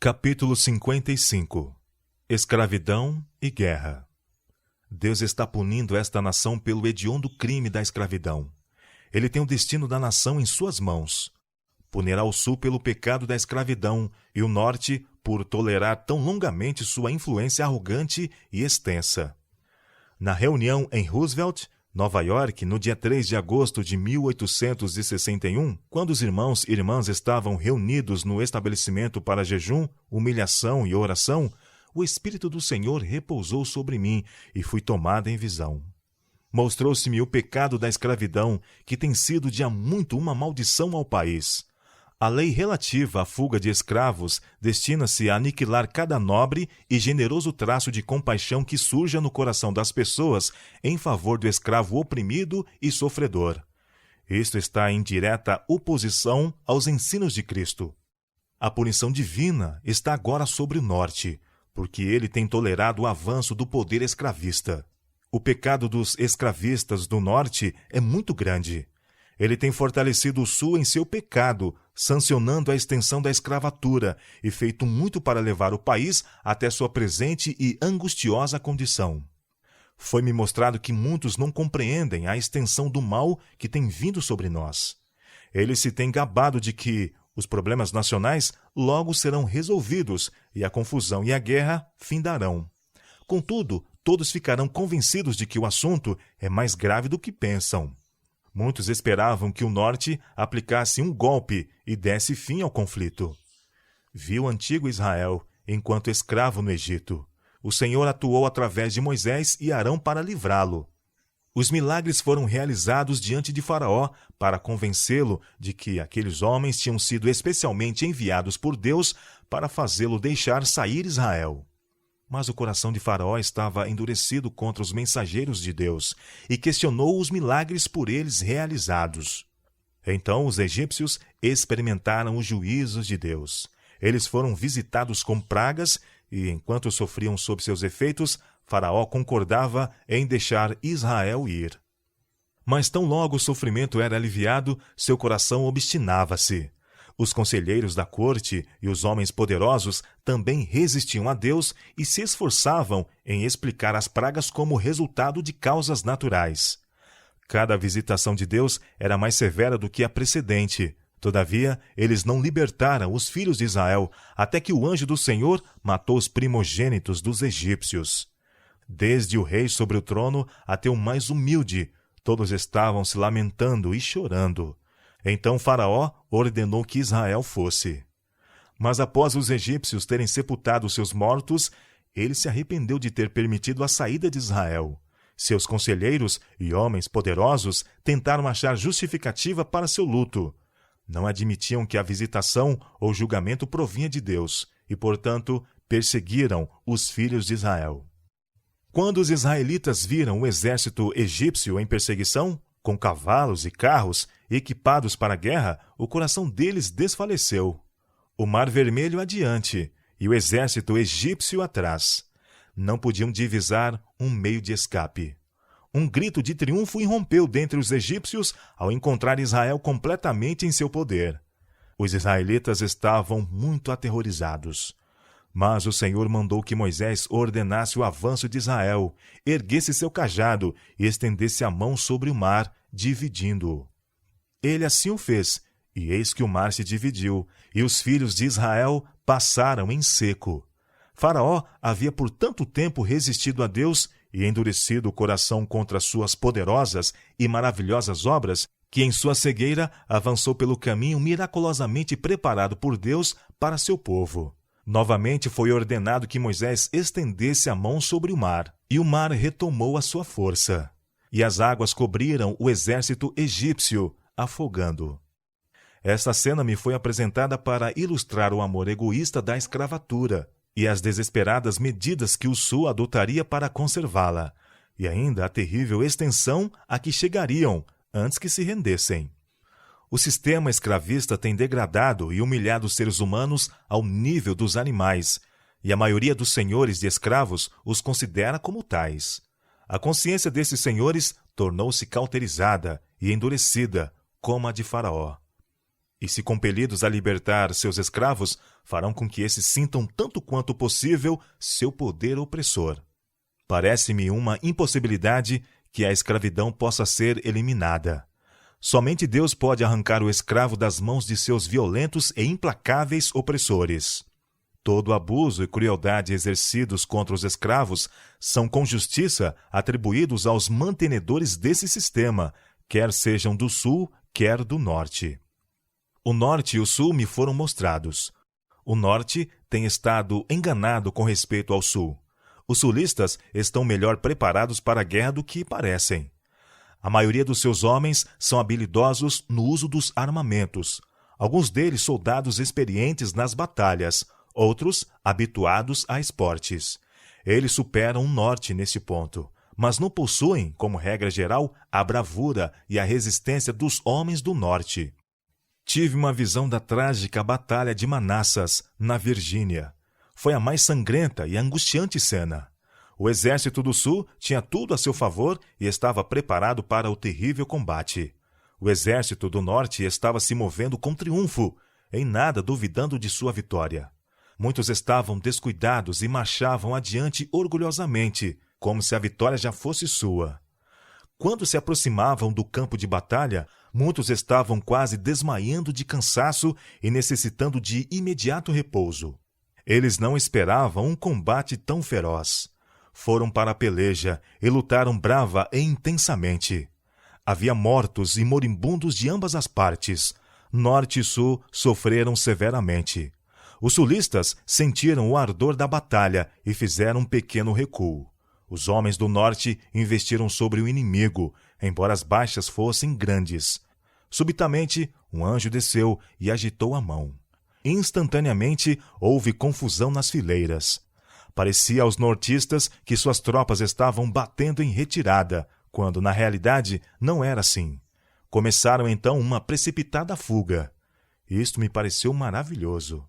Capítulo 55. Escravidão e guerra. Deus está punindo esta nação pelo hediondo crime da escravidão. Ele tem o destino da nação em suas mãos. Punirá o sul pelo pecado da escravidão e o norte por tolerar tão longamente sua influência arrogante e extensa. Na reunião em Roosevelt, Nova York, no dia 3 de agosto de 1861, quando os irmãos e irmãs estavam reunidos no estabelecimento para jejum, humilhação e oração, o Espírito do Senhor repousou sobre mim e fui tomado em visão. Mostrou-se-me o pecado da escravidão, que tem sido de há muito uma maldição ao país. A lei relativa à fuga de escravos destina-se a aniquilar cada nobre e generoso traço de compaixão que surja no coração das pessoas em favor do escravo oprimido e sofredor. Isto está em direta oposição aos ensinos de Cristo. A punição divina está agora sobre o norte, porque ele tem tolerado o avanço do poder escravista. O pecado dos escravistas do norte é muito grande. Ele tem fortalecido o sul em seu pecado, sancionando a extensão da escravatura e feito muito para levar o país até sua presente e angustiosa condição. Foi-me mostrado que muitos não compreendem a extensão do mal que tem vindo sobre nós. Eles se têm gabado de que os problemas nacionais logo serão resolvidos e a confusão e a guerra findarão. Contudo, todos ficarão convencidos de que o assunto é mais grave do que pensam. Muitos esperavam que o norte aplicasse um golpe e desse fim ao conflito. Vi o antigo Israel enquanto escravo no Egito. O Senhor atuou através de Moisés e Arão para livrá-lo. Os milagres foram realizados diante de Faraó para convencê-lo de que aqueles homens tinham sido especialmente enviados por Deus para fazê-lo deixar sair Israel. Mas o coração de Faraó estava endurecido contra os mensageiros de Deus e questionou os milagres por eles realizados. Então os egípcios experimentaram os juízos de Deus. Eles foram visitados com pragas e, enquanto sofriam sob seus efeitos, Faraó concordava em deixar Israel ir. Mas tão logo o sofrimento era aliviado, seu coração obstinava-se. Os conselheiros da corte e os homens poderosos também resistiam a Deus e se esforçavam em explicar as pragas como resultado de causas naturais. Cada visitação de Deus era mais severa do que a precedente. Todavia, eles não libertaram os filhos de Israel, até que o anjo do Senhor matou os primogênitos dos egípcios. Desde o rei sobre o trono até o mais humilde, todos estavam se lamentando e chorando. Então Faraó ordenou que Israel fosse. Mas após os egípcios terem sepultado seus mortos, ele se arrependeu de ter permitido a saída de Israel. Seus conselheiros e homens poderosos tentaram achar justificativa para seu luto. Não admitiam que a visitação ou julgamento provinha de Deus e, portanto, perseguiram os filhos de Israel. Quando os israelitas viram o exército egípcio em perseguição, com cavalos e carros, equipados para a guerra, o coração deles desfaleceu. O Mar Vermelho adiante e o exército egípcio atrás. Não podiam divisar um meio de escape. Um grito de triunfo irrompeu dentre os egípcios ao encontrar Israel completamente em seu poder. Os israelitas estavam muito aterrorizados. Mas o Senhor mandou que Moisés ordenasse o avanço de Israel, erguesse seu cajado e estendesse a mão sobre o mar, dividindo-o. Ele assim o fez, e eis que o mar se dividiu, e os filhos de Israel passaram em seco. Faraó havia por tanto tempo resistido a Deus e endurecido o coração contra suas poderosas e maravilhosas obras, que em sua cegueira avançou pelo caminho miraculosamente preparado por Deus para seu povo. Novamente foi ordenado que Moisés estendesse a mão sobre o mar, e o mar retomou a sua força. E as águas cobriram o exército egípcio, afogando. Esta cena me foi apresentada para ilustrar o amor egoísta da escravatura e as desesperadas medidas que o Sul adotaria para conservá-la, e ainda a terrível extensão a que chegariam antes que se rendessem. O sistema escravista tem degradado e humilhado os seres humanos ao nível dos animais, e a maioria dos senhores de escravos os considera como tais. A consciência desses senhores tornou-se cauterizada e endurecida, como a de Faraó. E se compelidos a libertar seus escravos, farão com que esses sintam tanto quanto possível seu poder opressor. Parece-me uma impossibilidade que a escravidão possa ser eliminada. Somente Deus pode arrancar o escravo das mãos de seus violentos e implacáveis opressores. Todo abuso e crueldade exercidos contra os escravos são com justiça atribuídos aos mantenedores desse sistema, quer sejam do sul, quer do norte. O norte e o sul me foram mostrados. O norte tem estado enganado com respeito ao sul. Os sulistas estão melhor preparados para a guerra do que parecem. A maioria dos seus homens são habilidosos no uso dos armamentos. Alguns deles soldados experientes nas batalhas, outros habituados a esportes. Eles superam o norte nesse ponto, mas não possuem, como regra geral, a bravura e a resistência dos homens do norte. Tive uma visão da trágica Batalha de Manassas, na Virgínia. Foi a mais sangrenta e angustiante cena. O exército do sul tinha tudo a seu favor e estava preparado para o terrível combate. O exército do norte estava se movendo com triunfo, em nada duvidando de sua vitória. Muitos estavam descuidados e marchavam adiante orgulhosamente, como se a vitória já fosse sua. Quando se aproximavam do campo de batalha, muitos estavam quase desmaiando de cansaço e necessitando de imediato repouso. Eles não esperavam um combate tão feroz. Foram para a peleja e lutaram brava e intensamente. Havia mortos e moribundos de ambas as partes. Norte e sul sofreram severamente. Os sulistas sentiram o ardor da batalha e fizeram um pequeno recuo. Os homens do norte investiram sobre o inimigo, embora as baixas fossem grandes. Subitamente, um anjo desceu e agitou a mão. Instantaneamente, houve confusão nas fileiras. Parecia aos nortistas que suas tropas estavam batendo em retirada, quando, na realidade, não era assim. Começaram, então, uma precipitada fuga. Isto me pareceu maravilhoso.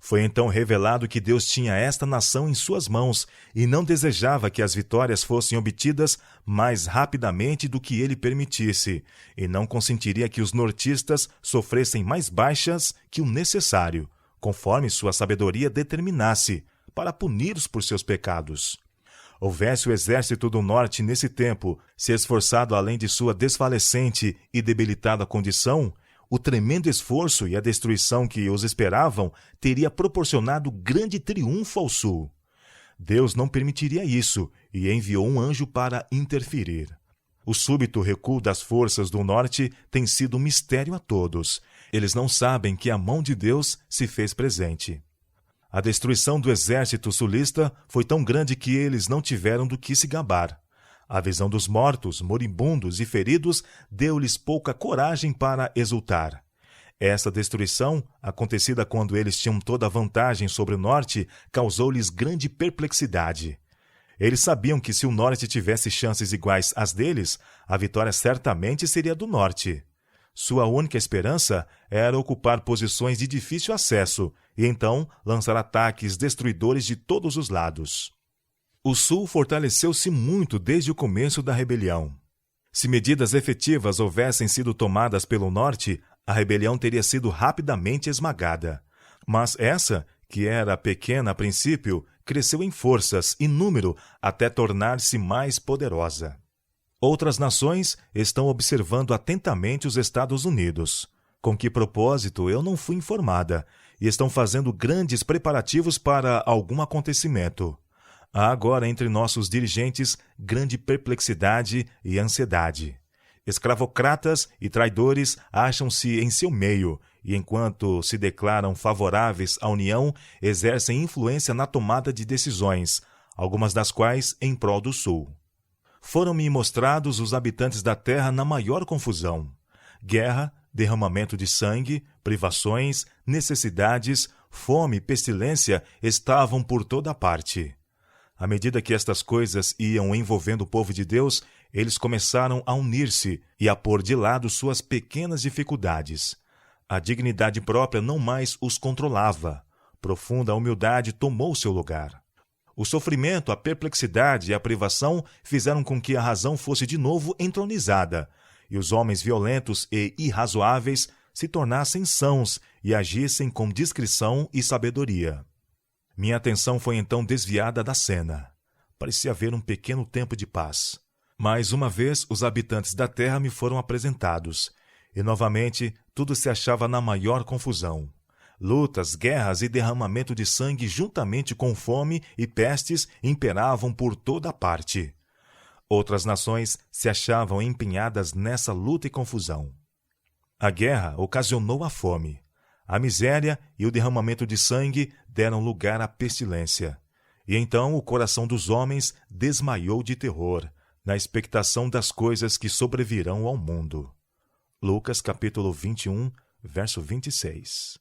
Foi então revelado que Deus tinha esta nação em suas mãos e não desejava que as vitórias fossem obtidas mais rapidamente do que ele permitisse, e não consentiria que os nortistas sofressem mais baixas que o necessário, conforme sua sabedoria determinasse, para puni-los por seus pecados. Houvesse o exército do norte nesse tempo se esforçado além de sua desfalecente e debilitada condição, o tremendo esforço e a destruição que os esperavam teria proporcionado grande triunfo ao sul. Deus não permitiria isso e enviou um anjo para interferir. O súbito recuo das forças do norte tem sido um mistério a todos. Eles não sabem que a mão de Deus se fez presente. A destruição do exército sulista foi tão grande que eles não tiveram do que se gabar. A visão dos mortos, moribundos e feridos deu-lhes pouca coragem para exultar. Essa destruição, acontecida quando eles tinham toda a vantagem sobre o norte, causou-lhes grande perplexidade. Eles sabiam que se o norte tivesse chances iguais às deles, a vitória certamente seria do norte. Sua única esperança era ocupar posições de difícil acesso e então lançar ataques destruidores de todos os lados. O sul fortaleceu-se muito desde o começo da rebelião. Se medidas efetivas houvessem sido tomadas pelo norte, a rebelião teria sido rapidamente esmagada. Mas essa, que era pequena a princípio, cresceu em forças e número até tornar-se mais poderosa. Outras nações estão observando atentamente os Estados Unidos. Com que propósito eu não fui informada, e estão fazendo grandes preparativos para algum acontecimento. Há agora entre nossos dirigentes grande perplexidade e ansiedade. Escravocratas e traidores acham-se em seu meio e, enquanto se declaram favoráveis à União, exercem influência na tomada de decisões, algumas das quais em prol do Sul. Foram-me mostrados os habitantes da terra na maior confusão. Guerra, derramamento de sangue, privações, necessidades, fome e pestilência estavam por toda parte. À medida que estas coisas iam envolvendo o povo de Deus, eles começaram a unir-se e a pôr de lado suas pequenas dificuldades. A dignidade própria não mais os controlava. Profunda humildade tomou seu lugar. O sofrimento, a perplexidade e a privação fizeram com que a razão fosse de novo entronizada, e os homens violentos e irrazoáveis se tornassem sãos e agissem com discrição e sabedoria. Minha atenção foi então desviada da cena. Parecia haver um pequeno tempo de paz. Mais uma vez, os habitantes da terra me foram apresentados, e novamente tudo se achava na maior confusão. Lutas, guerras e derramamento de sangue, juntamente com fome e pestes, imperavam por toda parte. Outras nações se achavam empenhadas nessa luta e confusão. A guerra ocasionou a fome. A miséria e o derramamento de sangue deram lugar à pestilência. E então o coração dos homens desmaiou de terror, na expectação das coisas que sobrevirão ao mundo. Lucas capítulo 21, verso 26.